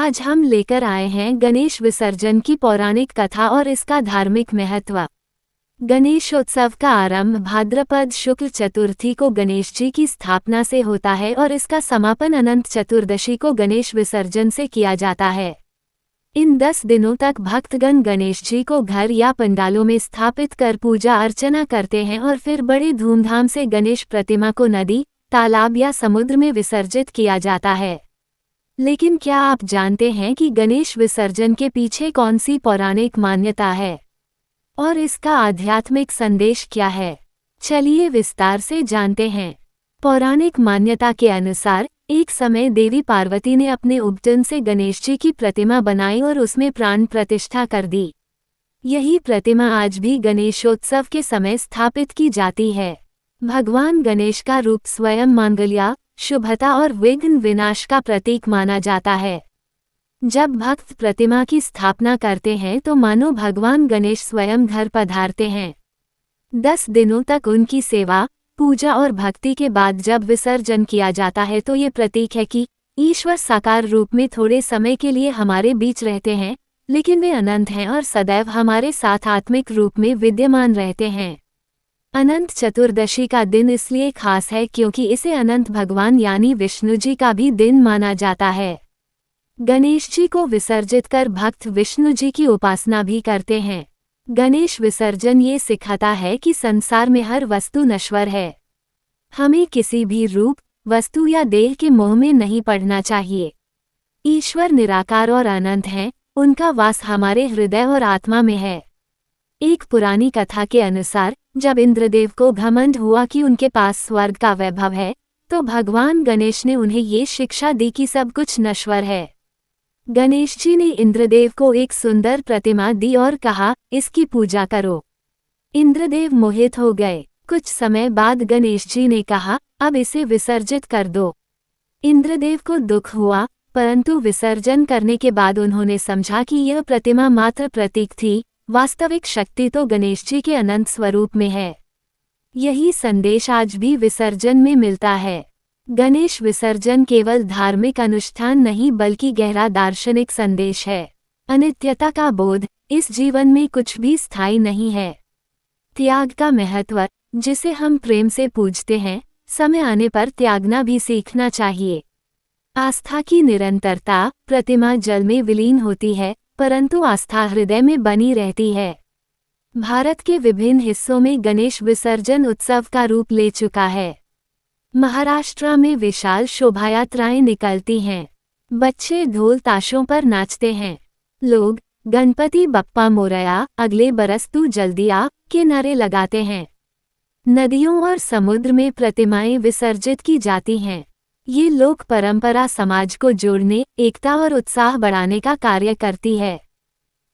आज हम लेकर आए हैं गणेश विसर्जन की पौराणिक कथा और इसका धार्मिक महत्व। गणेशोत्सव का आरंभ भाद्रपद शुक्ल चतुर्थी को गणेश जी की स्थापना से होता है और इसका समापन अनंत चतुर्दशी को गणेश विसर्जन से किया जाता है। इन 10 दिनों तक भक्तगण गणेश जी को घर या पंडालों में स्थापित कर पूजा अर्चना करते हैं और फिर बड़े धूमधाम से गणेश प्रतिमा को नदी, तालाब या समुद्र में विसर्जित किया जाता है। लेकिन क्या आप जानते हैं कि गणेश विसर्जन के पीछे कौन सी पौराणिक मान्यता है और इसका आध्यात्मिक संदेश क्या है? चलिए विस्तार से जानते हैं। पौराणिक मान्यता के अनुसार एक समय देवी पार्वती ने अपने उपटन से गणेश जी की प्रतिमा बनाई और उसमें प्राण प्रतिष्ठा कर दी। यही प्रतिमा आज भी गणेशोत्सव के समय स्थापित की जाती है। भगवान गणेश का रूप स्वयं मांगल्य, शुभता और विघ्न विनाश का प्रतीक माना जाता है। जब भक्त प्रतिमा की स्थापना करते हैं तो मानो भगवान गणेश स्वयं घर पधारते हैं। 10 दिनों तक उनकी सेवा, पूजा और भक्ति के बाद जब विसर्जन किया जाता है तो ये प्रतीक है कि ईश्वर साकार रूप में थोड़े समय के लिए हमारे बीच रहते हैं, लेकिन वे अनंत हैं और सदैव हमारे साथ आत्मिक रूप में विद्यमान रहते हैं। अनंत चतुर्दशी का दिन इसलिए खास है क्योंकि इसे अनंत भगवान यानी विष्णु जी का भी दिन माना जाता है। गणेश जी को विसर्जित कर भक्त विष्णु जी की उपासना भी करते हैं। गणेश विसर्जन ये सिखाता है कि संसार में हर वस्तु नश्वर है। हमें किसी भी रूप, वस्तु या देह के मोह में नहीं पड़ना चाहिए। ईश्वर निराकार और अनंत हैं, उनका वास हमारे हृदय और आत्मा में है। एक पुरानी कथा के अनुसार जब इंद्रदेव को घमंड हुआ कि उनके पास स्वर्ग का वैभव है, तो भगवान गणेश ने उन्हें ये शिक्षा दी कि सब कुछ नश्वर है। गणेश जी ने इंद्रदेव को एक सुंदर प्रतिमा दी और कहा, इसकी पूजा करो। इंद्रदेव मोहित हो गए। कुछ समय बाद गणेश जी ने कहा, अब इसे विसर्जित कर दो। इंद्रदेव को दुख हुआ, परंतु विसर्जन करने के बाद उन्होंने समझा कि यह प्रतिमा मात्र प्रतीक थी, वास्तविक शक्ति तो गणेश जी के अनंत स्वरूप में है। यही संदेश आज भी विसर्जन में मिलता है। गणेश विसर्जन केवल धार्मिक अनुष्ठान नहीं बल्कि गहरा दार्शनिक संदेश है। अनित्यता का बोध, इस जीवन में कुछ भी स्थायी नहीं है। त्याग का महत्व, जिसे हम प्रेम से पूजते हैं, समय आने पर त्यागना भी सीखना चाहिए। आस्था की निरंतरता, प्रतिमा जल में विलीन होती है परंतु आस्था हृदय में बनी रहती है। भारत के विभिन्न हिस्सों में गणेश विसर्जन उत्सव का रूप ले चुका है। महाराष्ट्र में विशाल शोभायात्राएं निकलती हैं। बच्चे ढोल ताशों पर नाचते हैं। लोग गणपति बप्पा मोरया, अगले बरस तू जल्दी आ के नारे लगाते हैं। नदियों और समुद्र में प्रतिमाएं विसर्जित की जाती हैं। ये लोक परंपरा समाज को जोड़ने, एकता और उत्साह बढ़ाने का कार्य करती है।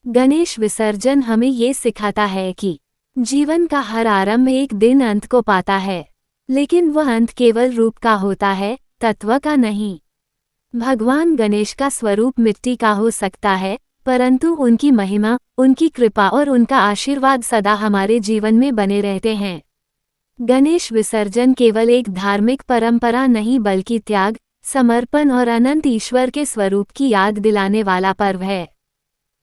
गणेश विसर्जन हमें ये सिखाता है कि जीवन का हर आरंभ एक दिन अंत को पाता है, लेकिन वह अंत केवल रूप का होता है, तत्व का नहीं। भगवान गणेश का स्वरूप मिट्टी का हो सकता है, परंतु उनकी महिमा, उनकी कृपा और उनका आशीर्वाद सदा हमारे जीवन में बने रहते हैं। गणेश विसर्जन केवल एक धार्मिक परंपरा नहीं बल्कि त्याग, समर्पण और अनंत ईश्वर के स्वरूप की याद दिलाने वाला पर्व है।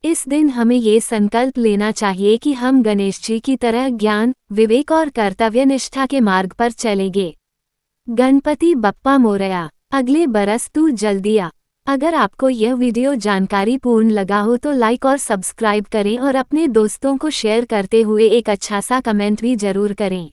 इस दिन हमें ये संकल्प लेना चाहिए कि हम गणेश जी की तरह ज्ञान, विवेक और कर्तव्य निष्ठा के मार्ग पर चलेंगे। गणपति बप्पा मोरया, अगले बरस तू जल्दी आ। अगर आपको यह वीडियो जानकारी पूर्ण लगा हो तो लाइक और सब्सक्राइब करें और अपने दोस्तों को शेयर करते हुए एक अच्छा सा कमेंट भी जरूर करें।